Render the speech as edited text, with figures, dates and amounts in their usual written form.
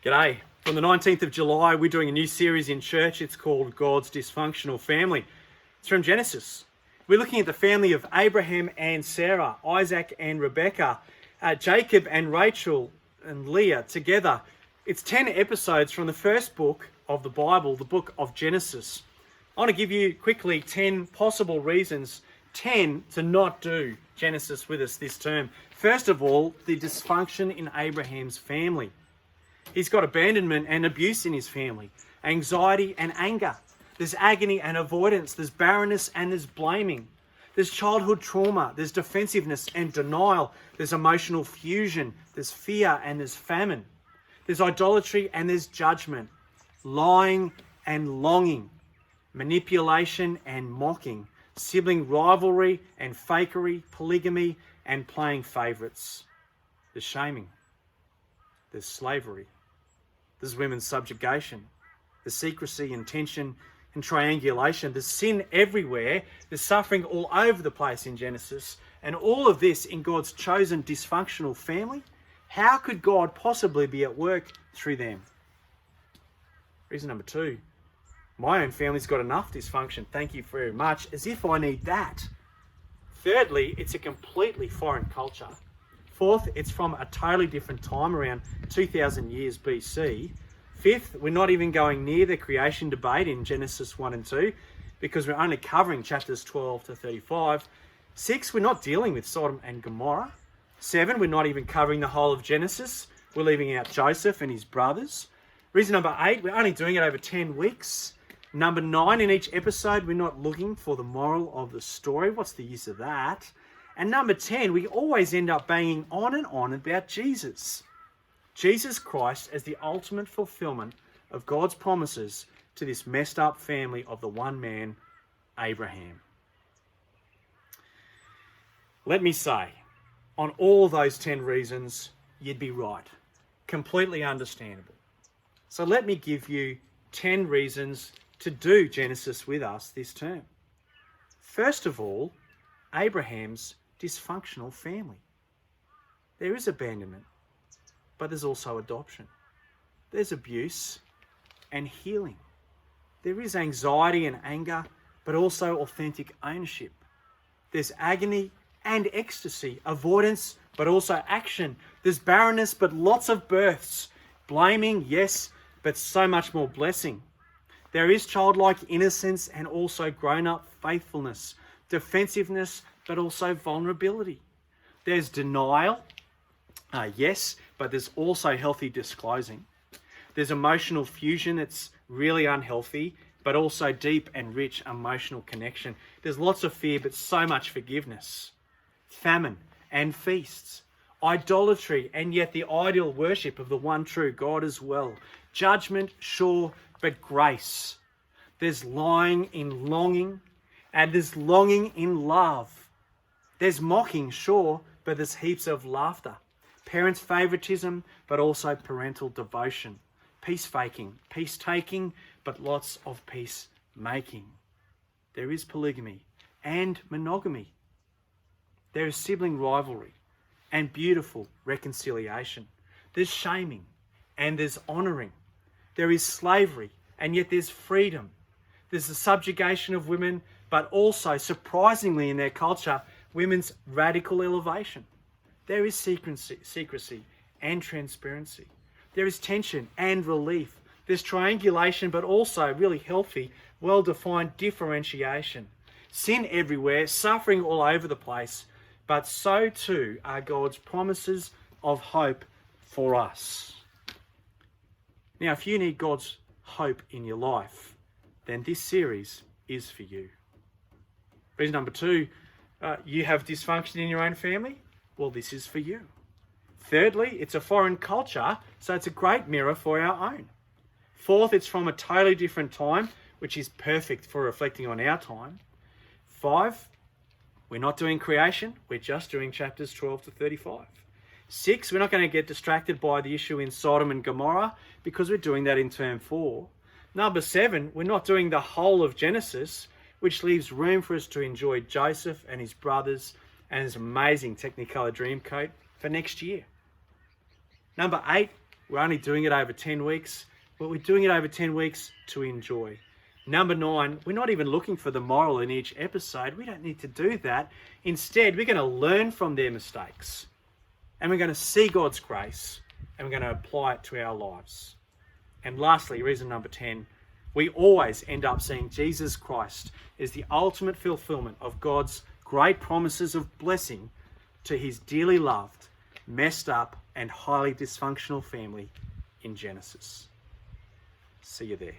G'day. From the 19th of July, we're doing a new series in church. It's called God's Dysfunctional Family. It's from Genesis. We're looking at the family of Abraham and Sarah, Isaac and Rebekah, Jacob and Rachel and Leah together. It's 10 episodes from the first book of the Bible, the book of Genesis. I want to give you quickly 10 possible reasons, 10 to not do Genesis with us this term. First of all, the dysfunction in Abraham's family. He's got abandonment and abuse in his family, anxiety and anger. There's agony and avoidance. There's barrenness and there's blaming. There's childhood trauma. There's defensiveness and denial. There's emotional fusion. There's fear and there's famine. There's idolatry and there's judgment. Lying and longing. Manipulation and mocking. Sibling rivalry and fakery. Polygamy and playing favourites. There's shaming. There's slavery. There's women's subjugation. There's secrecy and tension and triangulation. There's sin everywhere. There's suffering all over the place in Genesis. And all of this in God's chosen dysfunctional family. How could God possibly be at work through them? Reason number 2. My own family's got enough dysfunction. Thank you very much. As if I need that. Thirdly, it's a completely foreign culture. Fourth, it's from a totally different time, around 2,000 years BC. Fifth, we're not even going near the creation debate in Genesis 1 and 2 because we're only covering chapters 12 to 35. 6, we're not dealing with Sodom and Gomorrah. 7, we're not even covering the whole of Genesis. We're leaving out Joseph and his brothers. Reason number 8, we're only doing it over 10 weeks. Number 9, in each episode, we're not looking for the moral of the story. What's the use of that? And number 10, we always end up banging on about Jesus. Jesus Christ as the ultimate fulfillment of God's promises to this messed up family of the one man, Abraham. Let me say, on all those 10 reasons, you'd be right. Completely understandable. So let me give you 10 reasons to do Genesis with us this term. First of all, Abraham's dysfunctional family. There is abandonment, but there's also adoption. There's abuse and healing. There is anxiety and anger, but also authentic ownership. There's agony and ecstasy, avoidance, but also action. There's barrenness, but lots of births. Blaming, yes, but so much more blessing. There is childlike innocence and also grown-up faithfulness. Defensiveness, but also vulnerability. There's denial, yes, but there's also healthy disclosing. There's emotional fusion that's really unhealthy, but also deep and rich emotional connection. There's lots of fear, but so much forgiveness. Famine and feasts. Idolatry, and yet the ideal worship of the one true God as well. Judgment, sure, but grace. There's lying in longing, and there's longing in love. There's mocking, sure, but there's heaps of laughter. Parents' favoritism, but also parental devotion. Peace faking, peace taking, but lots of peace making. There is polygamy and monogamy. There is sibling rivalry and beautiful reconciliation. There's shaming and there's honouring. There is slavery and yet there's freedom. There's the subjugation of women, but also, surprisingly in their culture, women's radical elevation. There is secrecy and transparency. There is tension and relief. There's triangulation, but also really healthy, well-defined differentiation. Sin everywhere, suffering all over the place, but so too are God's promises of hope for us. Now, if you need God's hope in your life, then this series is for you. Reason number 2, you have dysfunction in your own family? Well, this is for you. Thirdly, it's a foreign culture, so it's a great mirror for our own. Fourth, it's from a totally different time, which is perfect for reflecting on our time. 5, we're not doing creation, we're just doing chapters 12 to 35. 6, we're not going to get distracted by the issue in Sodom and Gomorrah because we're doing that in term 4. Number 7, we're not doing the whole of Genesis, which leaves room for us to enjoy Joseph and his brothers and his amazing Technicolor Dreamcoat for next year. Number 8, We're only doing it over 10 weeks, but we're doing it over 10 weeks to enjoy. Number 9, we're not even looking for the moral in each episode. We don't need to do that. Instead, we're going to learn from their mistakes, and we're going to see God's grace, and we're going to apply it to our lives. And lastly, reason number 10, we always end up seeing Jesus Christ as the ultimate fulfillment of God's great promises of blessing to his dearly loved, messed up, and highly dysfunctional family in Genesis. See you there.